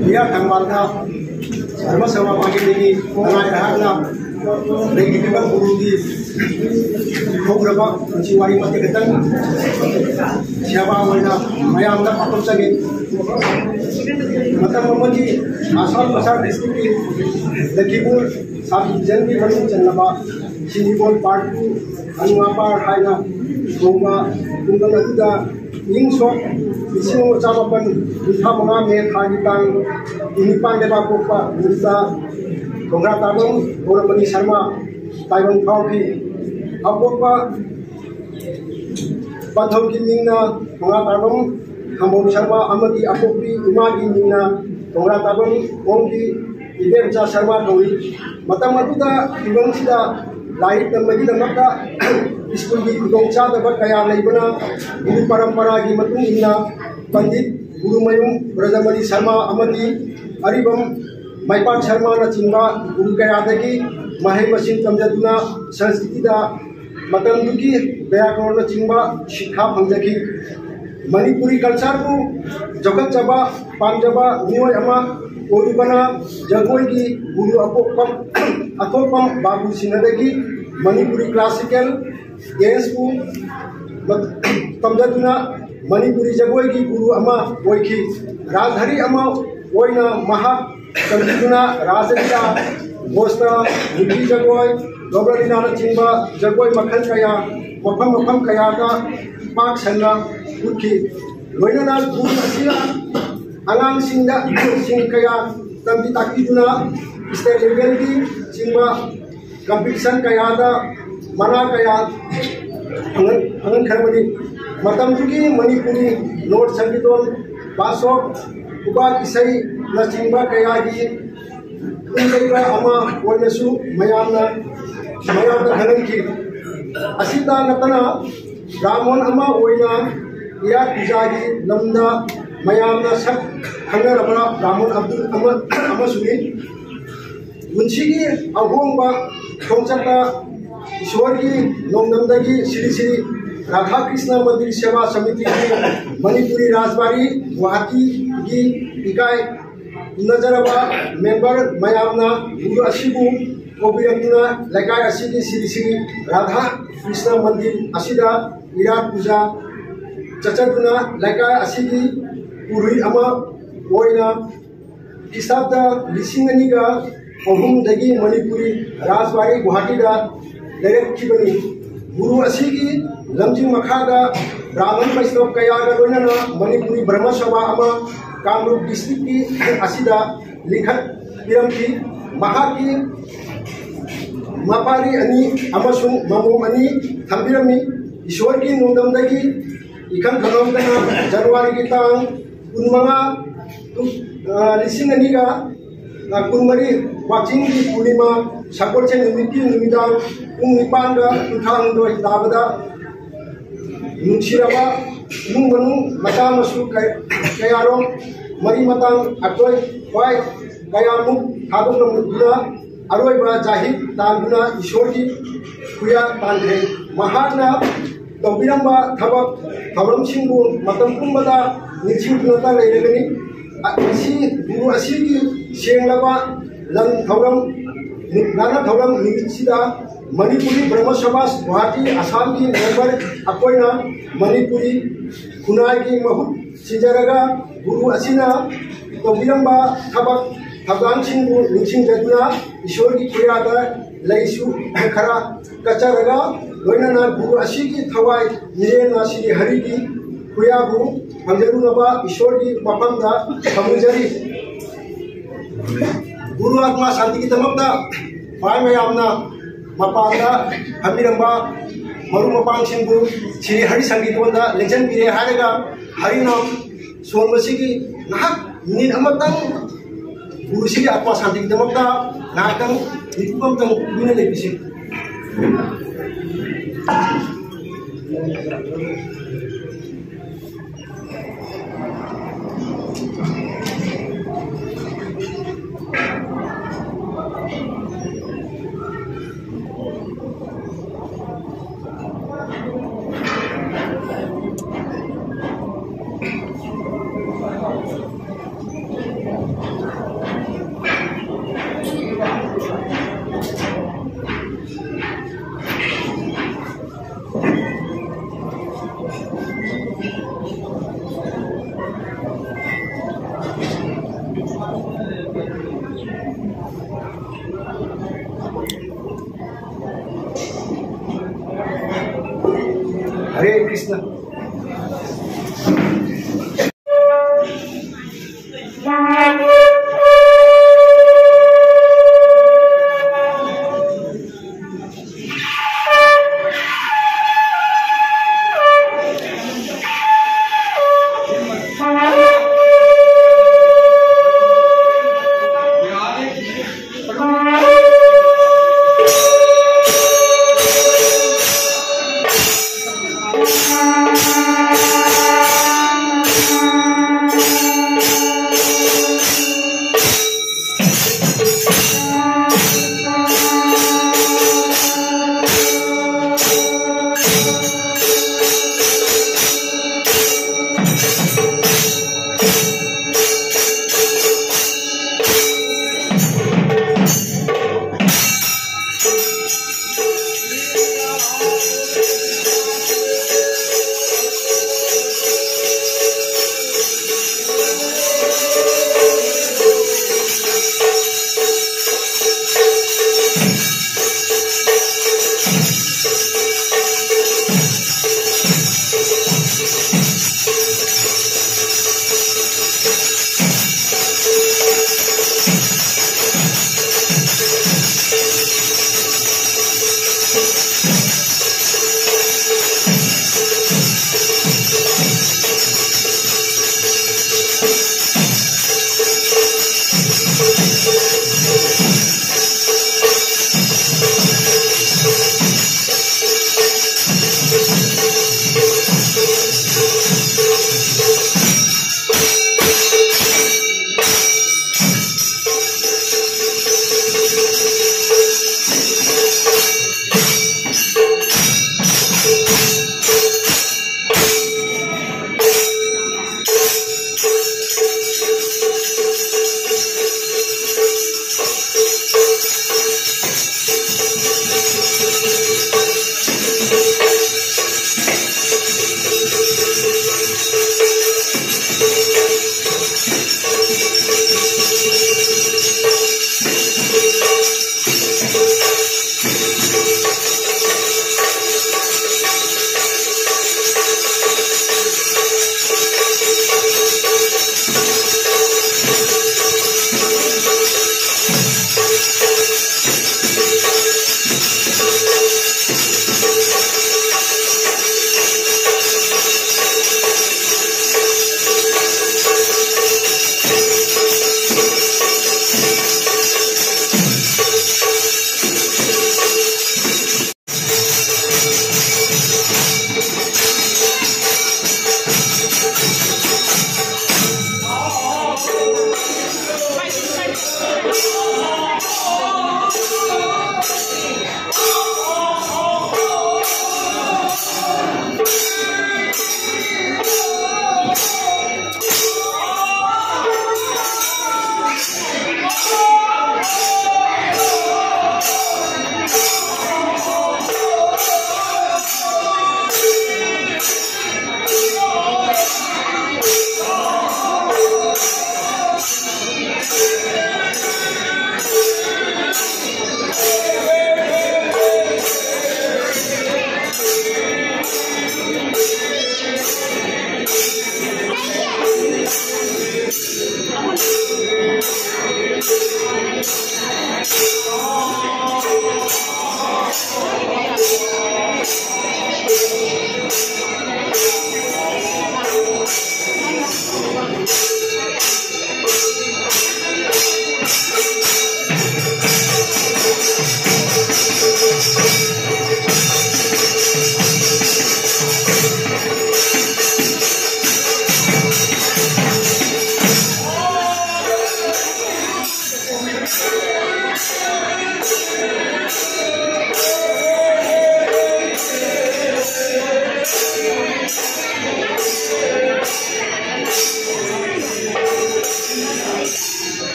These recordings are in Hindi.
Dia Tangbalda Sarma Sama Pagi ini Tangai Rahana Lagi juga guru di beberapa Ciwari Mati Ketang Siapa awalnya Mayam tak patut sakit Mata memuji asal besar distrik Lagi pun Sabi Janji Manu Janaba Sinibol Partu Anuapar Haina Goma Tunggal Aduda Ningsok Isino Capapan Utha Mga Mekha Gitang Inipan Deba Kopa Muda Kongratabong Goramani Sharma Taiwan Pauki Apopa Pathau Kimingna Kongratabong Hambong Sharma Amati Apopi Umagi Mingna Kongratabong Ongki Iberja Sharma Kawi Matam Aduda Ibang Sida Lahir dan Magi Damaka School की खुदोंचा दबा कया लेबना गुरु परंपरा की मतुंग इन्ना पंडित गुरु मयुम ब्रजमणि शर्मा अमदी अरिबम माइपाक शर्मा न चिंबा गुरु कयादगी महेबसिन तमजदुना संस्कृति दा मतंदुकी व्याकरण न चिंबा शिक्षा फंगजकी मणिपुरी कल्चर को जगत जबा पांजबा नियोय अमा ओरुबना जगोई की गुरु अतोपम बाबू सिंहदगी मणिपुरी क्लासिकल Dance को तमजदुना मणिपुरी जगोई की गुरु अमा ओइखी राजहरी अमा ओइना महा तमजदुना राजरिया गोस्ता मुठी जगोई दोबरलिना चिंबा जगोई मखल कया मफम कया का पाक संगा उठी लोइना गुरु असिया अलांग सिंगा सिंग कया तमजी ताकीदुना स्टेट लेवल की चिंबा कंपटीशन कया दा Mana kaya angan karbani matam jugi Manipuri Lord Sangiton Basok Ubat Isai Nachimba kaya gi Unlaiba ama Wanasu Mayamna Hanan ki Asita Natana Ramon ama Oina Iya Pijagi Lamda Mayamna Sak Hangarabra Ramon Abdul Amasuni Unchigi Ahomba Thongchata ईश्वर की नोंदमदगी श्री श्री राधा कृष्ण मंदिर सेवा समिति की मणिपुरी राजबारी गुवाहाटी की इकाई नजरबा मेंबर मयामना गुरु असिबु कोबिरंगना लेकाय असिगी श्री श्री राधा कृष्ण मंदिर असिदा विराट पूजा चचदुना लेकाय असिगी पुरुई अमा ओइना किसाबदा लिसिंगनिगा अहुमदगी मणिपुरी राजबारी गुवाहाटी दा लेरखिबनी गुरु असिगी लमजिंग मखादा ब्राह्मण वैष्णव कयागा लोइनाना मणिपुरी ब्रह्म सभा अमा कामरूप डिस्ट्रिक्ट की असिदा लिखत पिरमकी महाकी मपारी अनि अमसुंग ममुम अनि थंबिरमी ईश्वर की नोंदमदगी इखन खनोमदना जनवरी की तांग 15 लिसिंग अनिगा कुनमरी वाचिंग की पूर्णिमा सकोचे निमित्ती निमिदा पुंग निपानगा उठांगदो दाबदा नुंसिराबा नुंग मनुंग मचा मसु कयारो मरी मतांग अटोय वाय कयामुक थादोंगमुदुना अरोयबा जाहिद तांगुना ईश्वर की कुया तांग्रे महाना तौबिरंबा थबक थवरमसिंगु मतम कुंबदा निचिंगुनता लेरगनी असी गुरु असीगी सेंगलबा लं थवरम नाना थौरम निमित्सिदा मणिपुरी ब्रह्म सभा गुवाहाटी आसाम की मेंबर अकोइना मणिपुरी खुनाई की महुत सिजरगा गुरु असिना तौबिरंबा थबक थगानसिंगु निचिंगदुना ईश्वर की खुयादा लैसु खरा कचरगा लोइनाना गुरु असी की थवाई निरेना श्री हरि की खुयाबु फंजरुनबा ईश्वर की मफमदा फंगजरी गुरु आत्मा शांति की तमकता पाय मयामना मपादा हमिरंबा मरु मपांसिंगु श्री हरि संगीतोंदा लेजन बिरे हारेगा हरि नाम सोनबसी की नाहक minit amatang urusi apa santi kita makta nakang itu pun tang guna lagi sih. Hare Krishna.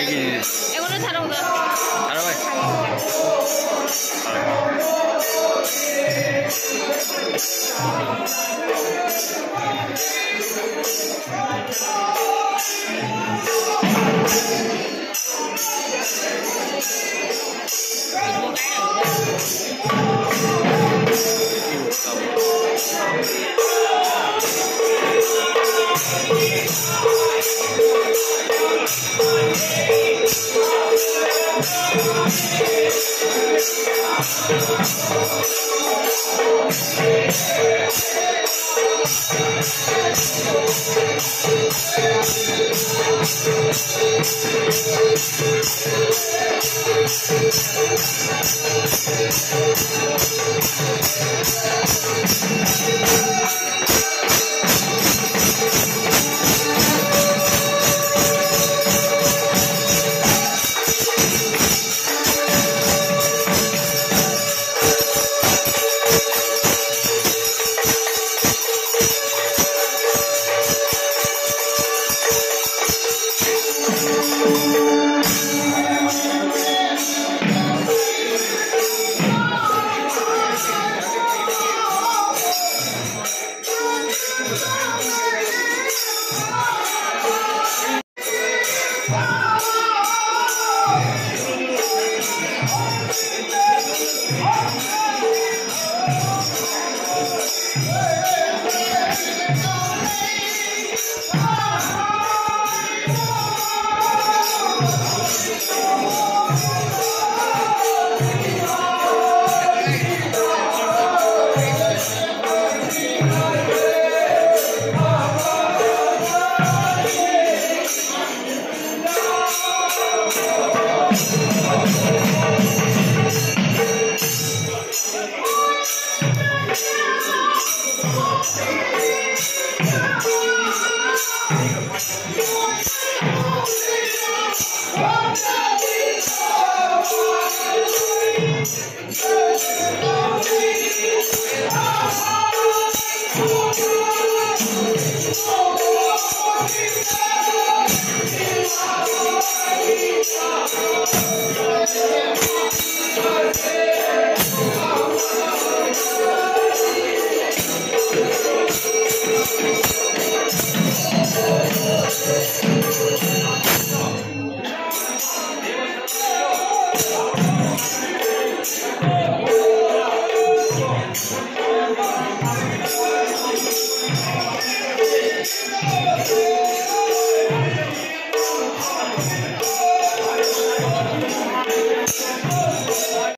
এগুলো ছাড়ো ছাড়ো ভাই